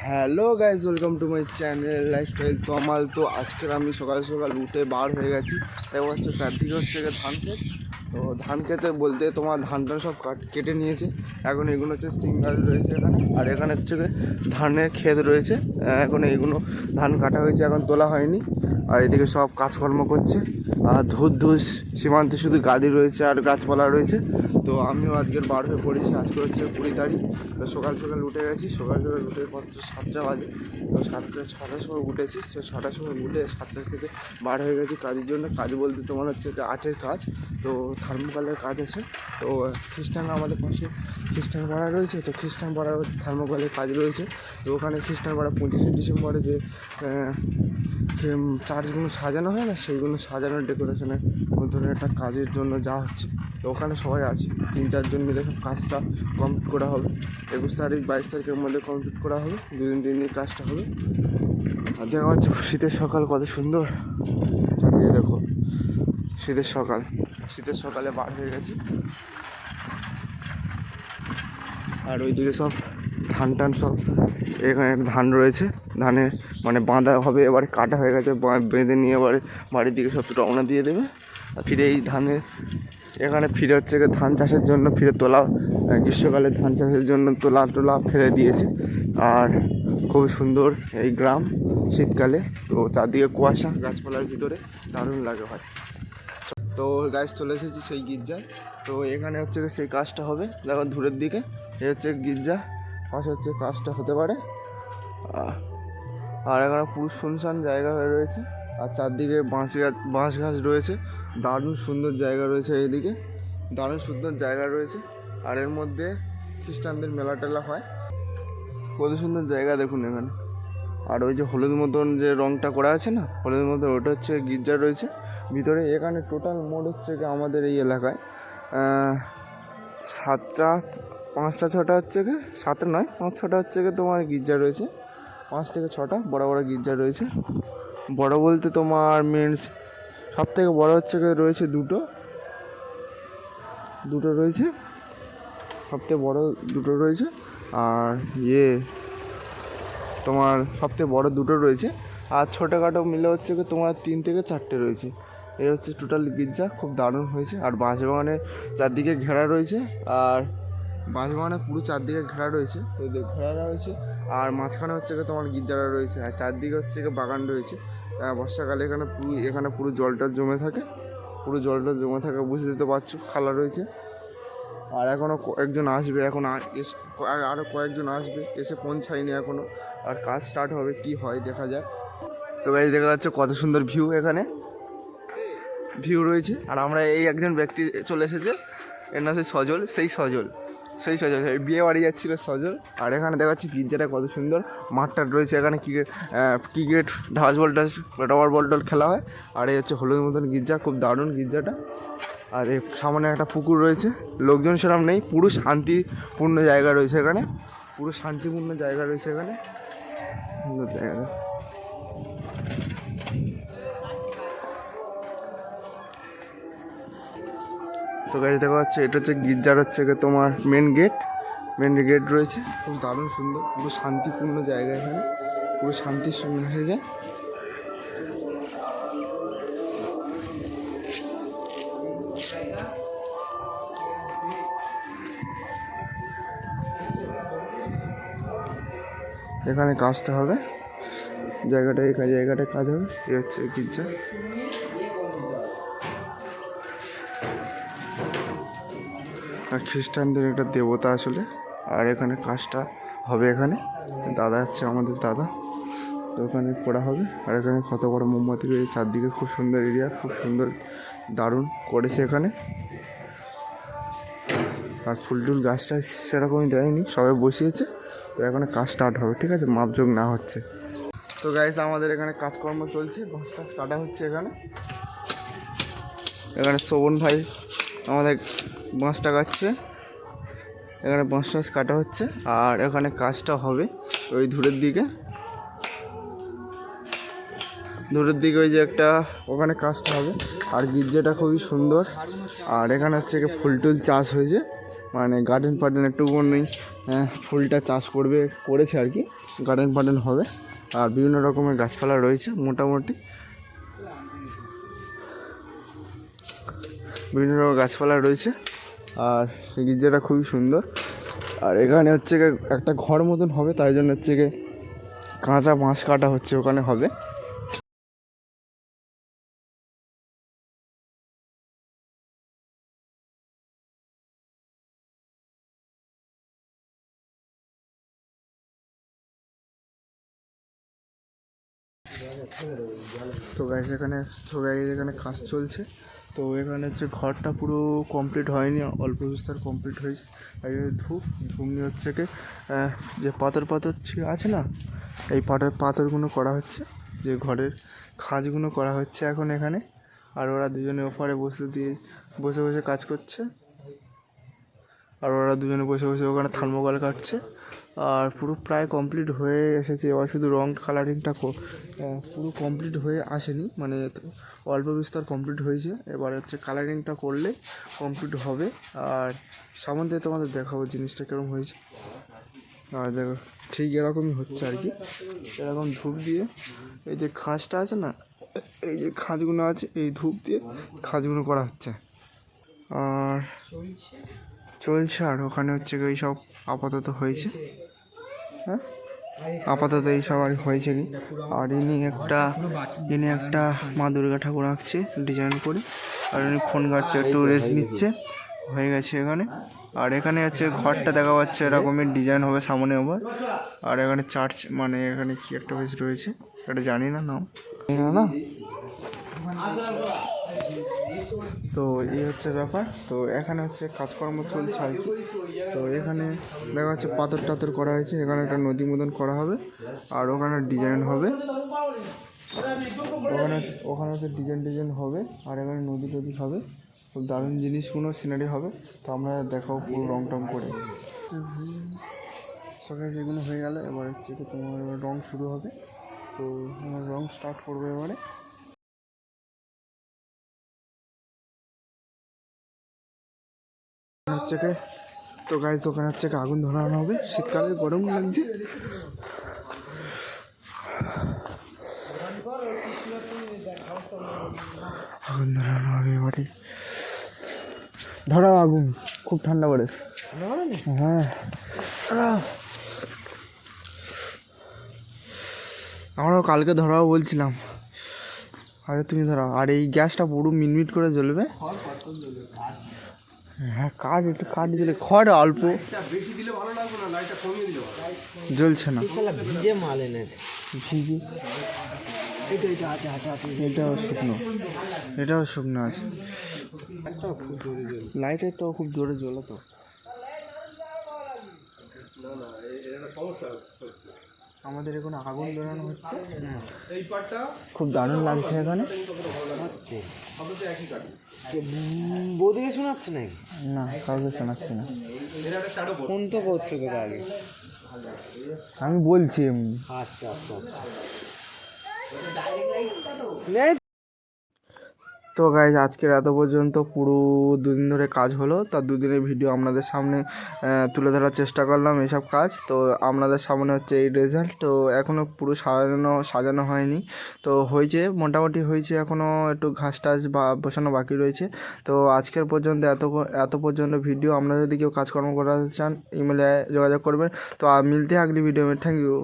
Hello guys, welcome to my channel lifestyle Tamal. তো আজকের আমি সকাল সকাল উঠে বার হয়ে গেছি। এবং হচ্ছে চারদিকে হচ্ছে ধান ক্ষেত। তো ধান খেতে বলতে তোমার ধান সব কেটে নিয়েছে। এখন এগুলো হচ্ছে সিঙ্গাল রয়েছে এখানে, আর এখানে হচ্ছে ধানের ক্ষেত রয়েছে। এখন এইগুলো ধান কাটা হয়েছে, এখন তোলা হয়নি। আর এদিকে সব কাজকর্ম করছে। আর ধূস সীমান্তে শুধু গাড়ি রয়েছে আর গাছপালা রয়েছে। তো আমিও আজকের বার হয়ে পড়েছি। আজকে হচ্ছে 20 তারিখ। তো সকাল সকাল উঠে গেছি। সকাল সকাল উঠে মাত্র 7টা বাজে। তো 6টার সময় উঠেছি। তো 6টার সময় উঠে 7টা থেকে বার হয়ে গেছি কাজের জন্য। কাজ বলতে তোমার হচ্ছে এটা আর্টের কাজ। তো থার্মোকলের কাজ আছে। তো খ্রিস্টান আমাদের পাশে খ্রিস্টান পাড়া রয়েছে। তো খ্রিস্টান পাড়ার থার্মোকলের কাজ রয়েছে। তো ওখানে খ্রিস্টান পাড়া 25শে ডিসেম্বরে যে চার্চগুলো সাজানো হয় না, সেইগুলো সাজানোর ডেকোরেশনের মধ্যে একটা কাজের জন্য যা হচ্ছে। তো ওখানে সবাই আছে, 3-4 জন মিলে সব কাজটা কমপ্লিট করা হবে। 21 তারিখ 22 তারিখের মধ্যে কমপ্লিট করা হবে। 2 দিন 3 দিন কাজটা হবে। আর দেখা হচ্ছে শীতের সকাল কত সুন্দর। চালিয়ে দেখো, শীতের সকালে বার হয়ে গেছি। আর ওইদিকে সব ধান সব এখানে ধান রয়েছে। ধানে মানে বাঁধা হবে, এবারে কাটা হয়ে গেছে, বেঁধে নিয়ে এবারে বাড়ির দিকে সব রওনা দিয়ে দেবে। আর ফিরে এই ধানের এখানে ফিরে হচ্ছে ধান চাষের জন্য ফিরে তোলা, গ্রীষ্মকালে ধান চাষের জন্য তোলা ফেলে দিয়েছে। আর খুব সুন্দর এই গ্রাম শীতকালে। তো চারদিকে কুয়াশা, গাছপালার ভিতরে দারুণ লাগে হয়। তো গাছ চলে এসেছি সেই গির্জায়। তো এখানে হচ্ছে সেই কাজটা হবে। দেখো দূরের দিকে এ হচ্ছে গির্জা, পাশে হচ্ছে কাজটা হতে পারে। আর এখানে পুরো শুনশান জায়গা হয়ে রয়েছে। আর চারদিকে বাঁশ গাছ রয়েছে। দারুণ সুন্দর জায়গা রয়েছে এইদিকে, দারুণ সুন্দর জায়গা রয়েছে। আর এর মধ্যে খ্রিস্টানদের মেলা টেলা হয়। কত সুন্দর জায়গা দেখুন এখানে। আর ওই যে হলুদ মতন যে রঙটা করা আছে না, হলুদ মতন, ওটা হচ্ছে গির্জা রয়েছে ভিতরে। এখানে টোটাল মোট হচ্ছে আমাদের এই এলাকায় 7টা 5টা 6টা হচ্ছে 7 নয় 5-6টা হচ্ছে তোমার গির্জা রয়েছে। 5 থেকে 6টা বড় বড় গির্জা রয়েছে। বড় বলতে তোমার মিনস সব থেকে বড় হচ্ছে রয়েছে দুটো রয়েছে, সবথেকে বড় দুটো রয়েছে। আর তোমার সবথেকে বড় দুটো রয়েছে। আর ছোটোখাটো মিলে হচ্ছে তোমার 3 থেকে 4টে রয়েছে। এই হচ্ছে টোটাল গির্জা, খুব দারুণ হয়েছে। আর বাঁশবাগানে চারদিকে ঘেরা রয়েছে। আর বাঁশবাগানে পুরো চারদিকে ঘেরা রয়েছে, আর মাঝখানে হচ্ছে তোমার গির্জারা রয়েছে। আর চারদিকে হচ্ছে বাগান রয়েছে। বর্ষাকালে এখানে পুরো জলটা জমে থাকে, বুঝতে তো পারছো, খালা রয়েছে। আর এখনও কয়েকজন আসবে, আরও কয়েকজন আসবে, এসে পৌঁছায়নি এখনও। আর কাজ স্টার্ট হবে, কি হয় দেখা যাক। তো গাইস দেখা যাচ্ছে কত সুন্দর এখানে ভিউ রয়েছে। আর আমরা এই একজন ব্যক্তি চলে এসেছে, এর নাম সজল, সেই সজল বিয়ে বাড়ি যাচ্ছিল সজল। আর এখানে দেখা যাচ্ছে গির্জাটা কত সুন্দর, মাঠটা রয়েছে। এখানে ক্রিকেট, ঢাস বল, রবার বল খেলা হয়। আর এই হচ্ছে হলুদ মতন গির্জা, খুব দারুণ গির্জাটা। আর এই সামনে একটা পুকুর রয়েছে, লোকজন সেরকম নেই, পুরো শান্তিপূর্ণ জায়গা রয়েছে এখানে, সুন্দর জায়গাটা। তো গাড়ি দেখা যাচ্ছে এটা হচ্ছে গির্জার হচ্ছে তোমার মেন গেট রয়েছে, খুব দারুণ সুন্দর, পুরো শান্তিপূর্ণ জায়গা। এখানে পুরো শান্তির সঙ্গে হয়ে যায়। এখানে কাজটা হবে, জায়গাটায় কাজ হবে। এই হচ্ছে গির্জা। আর খ্রিস্টানদের একটা দেবতা আসলে। আর এখানে কাজটা হবে, এখানে দাদা হচ্ছে আমাদের দাদা। তো ওখানে করা হবে। আর এখানে কত বড় মোমবাতি রয়েছে চারদিকে, খুব সুন্দর এরিয়া, খুব সুন্দর দারুণ করেছে এখানে। আর ফুল গাছটা সেরকমই দেয়নি, সবাই বসিয়েছে। তো এখানে কাজ স্টার্ট হবে, ঠিক আছে, মাপযোগ না হচ্ছে। তো গাইস আমাদের এখানে কাজকর্ম চলছে, বাঁশটা কাটা হচ্ছে। এখানে শোভন ভাই আমাদের বাঁশটা কাটছে, এখানে বাঁশ কাটা হচ্ছে। আর এখানে কাজটা হবে ওই দূরের দিকে ওই যে একটা, ওখানে কাজটা হবে। আর গির্জাটা খুবই সুন্দর। আর এখানে হচ্ছে ফুল চাষ হয়েছে। মানে গার্ডেন পার্ডেন একটুখানি ফুলটা চাষ করেছে আর কি, গার্ডেন পার্ডেন হবে। আর বিভিন্ন রকমের গাছপালা রয়েছে, মোটামুটি বিভিন্ন রকম গাছপালা রয়েছে। আর গির্জাটা খুবই সুন্দর। আর এখানে হচ্ছে একটা ঘর মতন হবে, তাই জন্য হচ্ছে কাঁচা বাঁশ কাটা হচ্ছে, ওখানে হবে। তো গাইস এখানে কাজ চলছে। তো এখানে হচ্ছে ঘরটা পুরো কমপ্লিট হয়নি, অল্প বিস্তার কমপ্লিট হয়েছে। আর ধূপ নিয়ে হচ্ছে যে পাথর আছে না, এই পাথরগুলো করা হচ্ছে, যে ঘরের খাঁজগুলো করা হচ্ছে এখন এখানে। আর ওরা দুজনে ওপারে বসে কাজ করছে। আর ওরা দুজনে বসে ওখানে থার্মোকল কাটছে। আর পুরো প্রায় কমপ্লিট হয়ে এসেছে। এবার শুধু রং কালারিংটা পুরো কমপ্লিট হয়ে আসেনি, মানে অল্প বিস্তর কমপ্লিট হয়েছে। এবার হচ্ছে কালারিংটা করলে কমপ্লিট হবে। আর সামনে দিয়ে তোমাদের দেখাবো জিনিসটা কীরকম হয়েছে। আর দেখো ঠিক এরকমই হচ্ছে আর কি। এরকম ধূপ দিয়ে এই যে খাঁজটা আছে না, এই যে খাঁজগুলো আছে, এই ধূপ দিয়ে খাঁজগুলো করা হচ্ছে। আর চলছে। আর ওখানে হচ্ছে এই সব আপাতত হয়েছে, হ্যাঁ আপাতত এইসব আর হয়েছে কি। আর ইনি একটা মা দুর্গা ঠাকুর আঁকছে ডিজাইন করে। আর ইনি ফোন কাটছে, একটু রেস্ট নিচ্ছে, হয়ে গেছে এখানে। আর এখানে হচ্ছে ঘরটা দেখা পাচ্ছে এরকমের ডিজাইন হবে সামনে আবার। আর এখানে চার্চ, মানে এখানে কি একটা বেশ রয়েছে, এটা জানি না নাম না। তো এই হচ্ছে ব্যাপার। তো এখানে হচ্ছে কাজকর্ম চলছে আর কি। তো এখানে দেখা যাচ্ছে পাথর টাথর করা হয়েছে, এখানে একটা নদী মতন করা হবে। আর ওখানে ডিজাইন হবে, ওখানে হচ্ছে ডিজাইন হবে। আর এখানে নদী হবে, খুব দারুণ জিনিসগুলো সিনারি হবে। তো আমরা দেখাও পুরো রং টং করে। সকালে যেগুলো হয়ে গেল, এবার হচ্ছে তোমার রং শুরু হবে। তো আমরা রং স্টার্ট করবো এবারে। তো গাইস ওখানে হচ্ছে আগুন ধরানো হবে, শীতকালে গরম লাগছে। আগুন ধরানো হবে এবারে। ধরাও আগুন, খুব ঠান্ডা পড়ে। হ্যাঁ আমরাও কালকে ধরাও বলছিলাম, আচ্ছা তুমি ধরাও। আর এই গ্যাসটা পুরো মিটমিট করে জ্বলবে। হ্যাঁ কাঠ দিলে, খড় অল্প জ্বলছে না। এটাও শুকনো আছে। লাইটারটাও খুব জোরে জ্বলে। তো আমাদের এখানে আগুন ধরানো হচ্ছে, খুব দারুণ লাগছে এখানে। বৌদিকে শোনাচ্ছে নাকি? না, কাউকে শোনাচ্ছে না। ফোন তো করছে তোকে আগে, আমি বলছি এমনি। আচ্ছা। তো গাইজ আজকের এত পর্যন্ত পুরো দুদিন ধরে কাজ হলো। তা দুদিনের ভিডিও আপনাদের সামনে তুলে ধরার চেষ্টা করলাম এইসব কাজ। তো আপনাদের সামনে হচ্ছে এই রেজাল্ট। তো এখনও পুরো সাজানো হয়নি, তো হয়েছে মোটামুটি হয়েছে। এখনও একটু ঘাস টাস বসানো বাকি রয়েছে। তো আজকের পর্যন্ত এত পর্যন্ত ভিডিও। আপনারা যদি কেউ কাজকর্ম করাতে চান ইমেলে যোগাযোগ করবেন। তো মিলতে আগলি ভিডিও में थैंक यू।